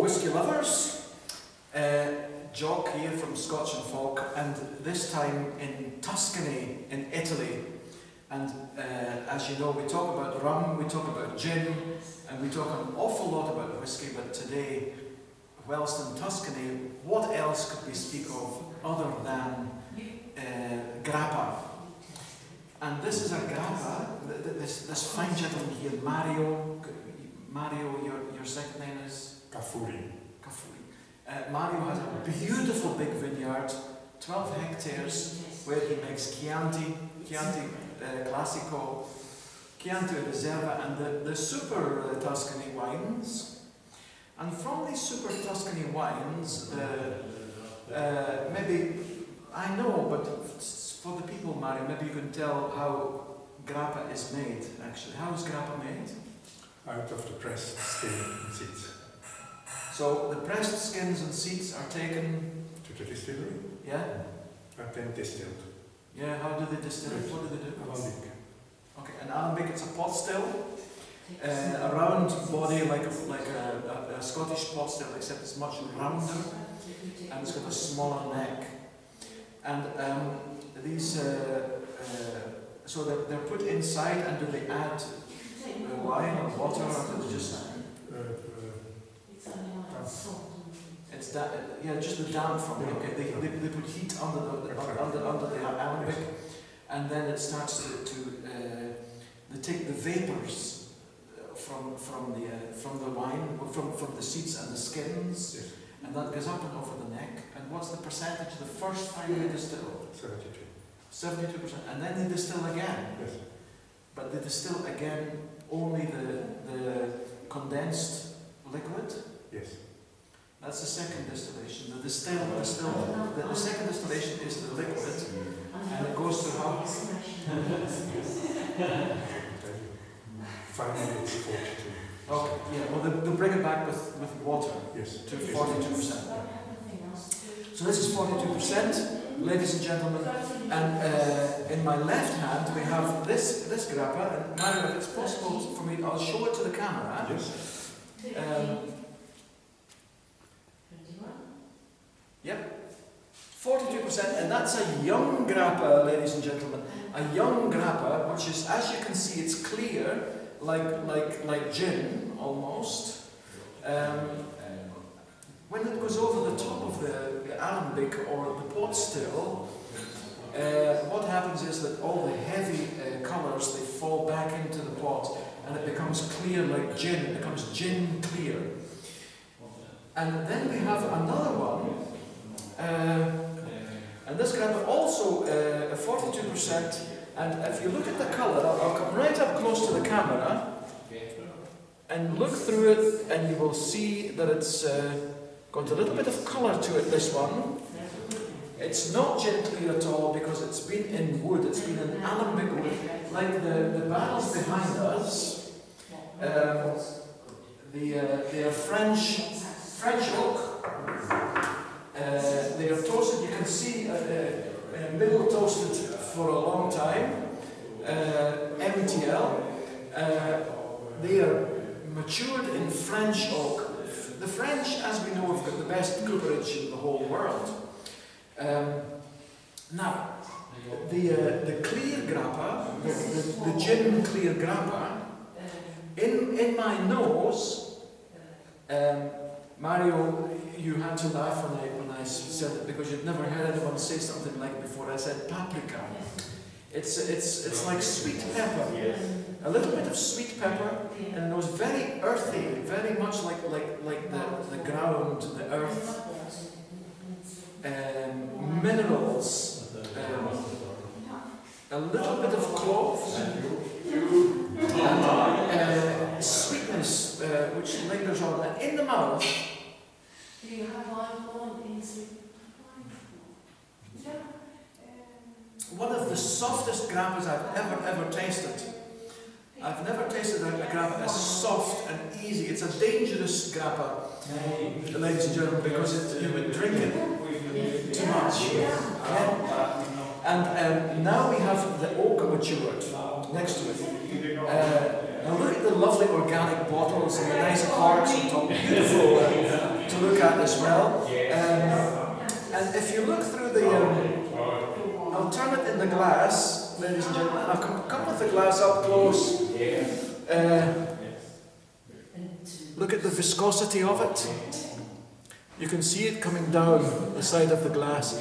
whisky lovers. Jock here from Scotch and Folk, and this time in Tuscany in Italy. And as you know, we talk about rum, we talk about gin, and we talk an awful lot about whiskey, but today, whilst in Tuscany, what else could we speak of other than Grappa? And this is a Grappa, this fine gentleman here, Mario. Mario, your second name is? Cafuri. Mario has a beautiful big vineyard, 12 hectares, where he makes Chianti Classico, Chianti Reserva, and the super Tuscany wines. And from these super Tuscany wines, maybe, I know, but for the people, Mario, maybe you can tell how Grappa is made, actually. How is Grappa made? Out of the pressed skin and seeds. So the pressed skins and seeds are taken to the distillery. Yeah. And then distilled. Yeah. How do they distill it? What do they do? Alambic. Okay. An alambic, it's a pot still, a round body like a Scottish pot still, except it's much rounder, and it's got a smaller neck. And these, so they're put inside, and do they add wine or water, or do they just? It's that, yeah, just the damp from it. Okay, they put heat under the alembic, and then it starts they take the vapors from the wine, from the seeds and the skins, yes. And that goes up and over the neck. And what's the percentage the first time they distill? 72%. And then they distill again. Yes. But they distill again only the condensed liquid. Yes. That's the second distillation. The second distillation is the liquid, and it goes to how? 5 minutes 42. Okay, yeah, well they'll bring it back with water. Yes. To 42%. So this is 42%, ladies and gentlemen, and in my left hand we have this Grappa, and Mario, if it's possible for me, I'll show it to the camera. Yes. Yep, 42%, and that's a young Grappa, ladies and gentlemen. A young Grappa, which is, as you can see, it's clear, like gin, almost. When it goes over the top of the alembic or the pot still, what happens is that all the heavy colours, they fall back into the pot, and it becomes clear like gin. It becomes gin clear. And then we have another one. And this Grappa also 42%, and if you look at the colour, I'll come right up close to the camera and look through it, and you will see that it's got a little bit of colour to it, this one. It's not gin clear at all because it's been in wood, it's been in alembic wood, like the barrels behind us. They are French oak. They are toasted, you can see middle toasted for a long time, MTL. They are matured in French oak. The French, as we know, have got the best cooperage in the whole world. Now, the clear Grappa, the gin clear Grappa, in my nose, Mario, you had to laugh when I said it because you'd never heard anyone say something like it before. I said paprika. It's like sweet pepper, a little bit of sweet pepper, and it was very earthy, very much like the ground, the earth, minerals, a little bit of cloves, and sweetness which lingers on, and in the mouth. Do you have one in One of the softest Grappas I've ever tasted. I've never tasted a Grappa as soft and easy. It's a dangerous Grappa, ladies and gentlemen, because you would drink it too much. Yeah. And now we have the oak matured next to it. Now look at the lovely organic bottles and the nice corks on top. Beautiful. as well. And if you look through the, I'll turn it in the glass, ladies and gentlemen. I'll come with the glass up close. Look at the viscosity of it. You can see it coming down the side of the glass.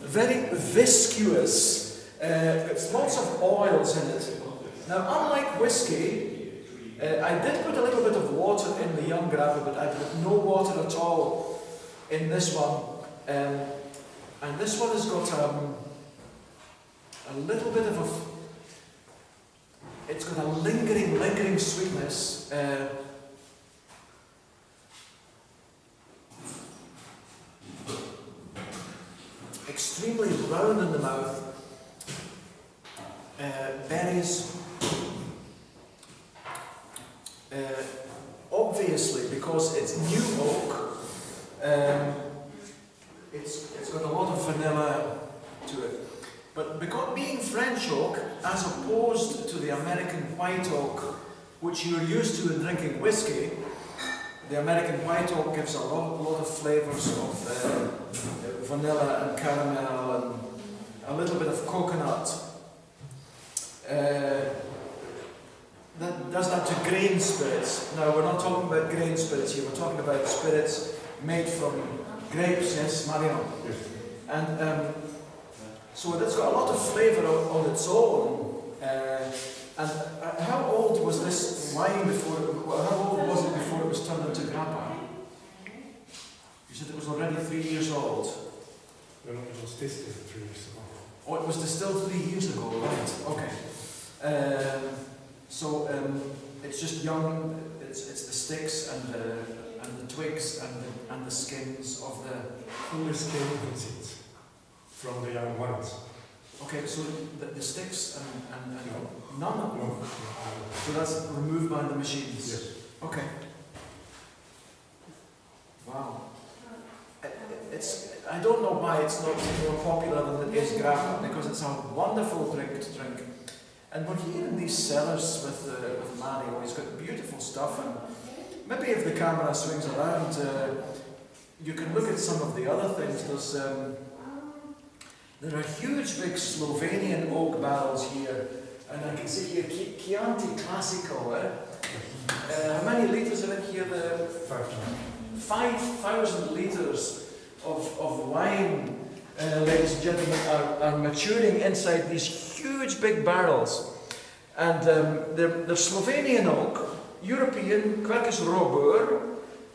Very viscous. It's lots of oils in it. Now, unlike whiskey, I did put a little bit of water in the young Grappa, but I put no water at all in this one. And this one has got a little bit of it's got a lingering sweetness. Extremely round in the mouth. Berries. Obviously, because it's new oak, it's got a lot of vanilla to it. But because being French oak, as opposed to the American white oak, which you're used to in drinking whiskey, the American white oak gives a lot of flavours of vanilla and caramel and a little bit of coconut. That does that to grain spirits. Now, we're not talking about grain spirits here, we're talking about spirits made from grapes, yes, Mario? Yes. And so it's got a lot of flavour on its own. And how old was this wine before, how old was it before it was turned into Grappa? You said it was already 3 years old. No, it was distilled 3 years ago. Oh, it was distilled 3 years ago, right, okay. So it's just young, it's the sticks and the twigs and the skins of The skin and seeds from the young ones. Okay, so the sticks and No. none of them? No. So that's removed by the machines? Yes. Okay. Wow. I don't know why it's not more popular than it is Grappa, because it's a wonderful drink to drink. And we're here in these cellars with Mario. He's got beautiful stuff, and maybe if the camera swings around, you can look at some of the other things. There are huge big Slovenian oak barrels here, and I can see here Chianti Classico. How many litres are in here? 5,000 litres of wine, ladies and gentlemen, are maturing inside these huge big barrels. And they're Slovenian oak, European Quercus robur,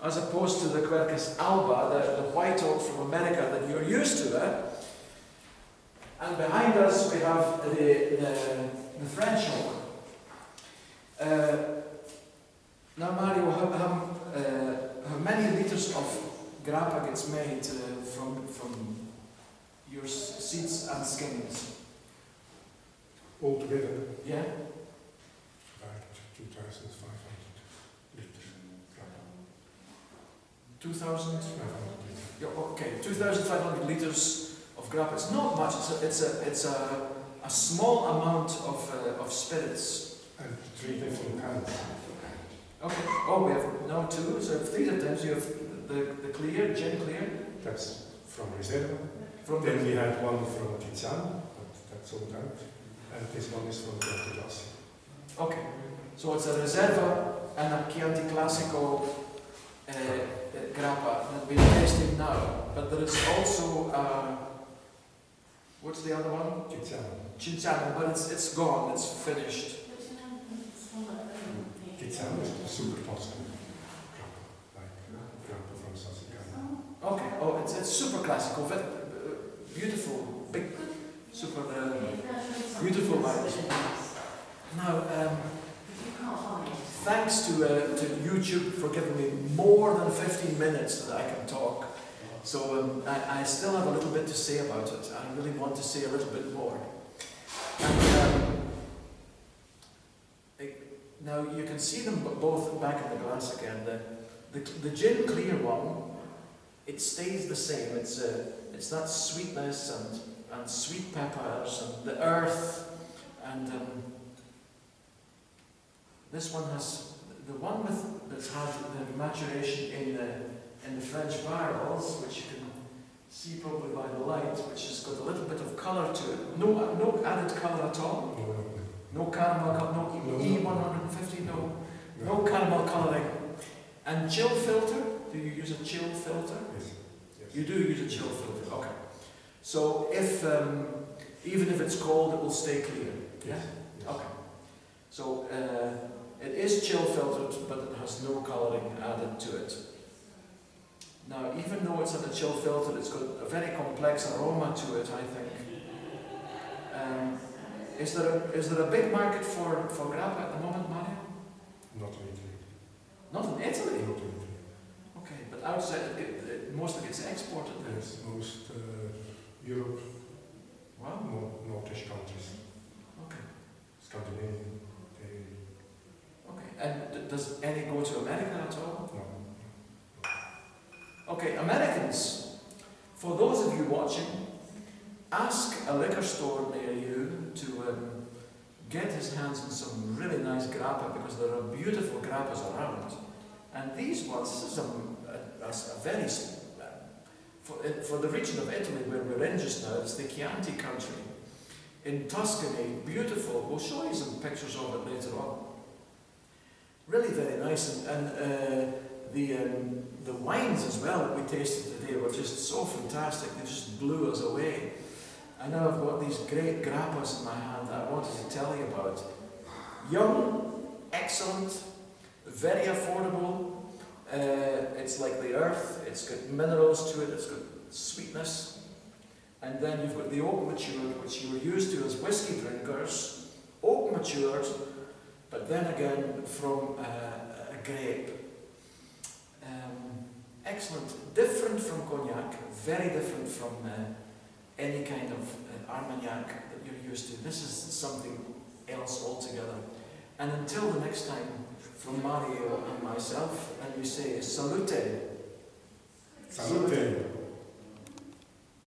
as opposed to the Quercus alba, the white oak from America that you're used to. And behind us we have the French oak. Now, Mario, how many litres of Grappa gets made from your seeds and skins? Altogether, Yeah? about 2,500 liters. 2,000? 500 liters. Yeah, okay, 2,500 litres of Grappa. It's not much. It's a small amount of spirits. And 3 different kinds. Okay. Oh, we have now 2. So 3 items. You have the clear, gin clear. That's from Reserva. From Then we had one from Tiziano, but that's sold out. And this one is from Chianti. Okay. So it's a Reserva and a Chianti Classico Grappa that we're tasting now. But there is also what's the other one? Chianti, but it's gone. It's finished. Tiziano is super positive. Like Grappa from Sassicaia. Okay. Oh, it's super classical, beautiful, big, super beautiful wines. Now, thanks to YouTube for giving me more than 15 minutes that I can talk. So I still have a little bit to say about it. I really want to say a little bit more. And, now you can see them both back in the glass again. The gin clear one, it stays the same. It's that sweetness and sweet peppers and the earth, and this one has the one that's had the maturation in in the French barrels, which you can see probably by the light, which has got a little bit of colour to it. No added colour at all. No caramel colour, no E150, no caramel colouring. And chill filter, do you use a chill filter? Yes. Yes. You do use a chill filter, okay. So if, even if it's cold, it will stay clear, yeah? Yes. Okay. So it is chill filtered, but it has no colouring added to it. Now, even though it's in a chill filter, it's got a very complex aroma to it, I think. Is there a big market for Grappa at the moment, Mario? Not in Italy. Not in Italy? Not in Italy. Okay, but outside it mostly gets exported then? Yes, most Europe, Wow. Nordish countries, Okay. Scandinavian, Okay. And does any go to America at all? no. Okay, Americans, for those of you watching, ask a liquor store near you to get his hands on some really nice Grappa, because there are beautiful Grappas around. And these ones, this is a very, for the region of Italy where we're in just now, it's the Chianti country. In Tuscany, beautiful. We'll show you some pictures of it later on. Really very nice. And the wines as well that we tasted today were just so fantastic. They just blew us away. And now I've got these great Grappas in my hand that I wanted to tell you about. Young, excellent, very affordable. It's like the earth. It's got minerals to it. It's got sweetness. And then you've got the oak matured, which you were used to as whiskey drinkers. Oak matured, but then again from a grape. Excellent. Different from cognac. Very different from any kind of Armagnac that you're used to. This is something else altogether. And until the next time, from Mario and myself, and we say salute. Salute.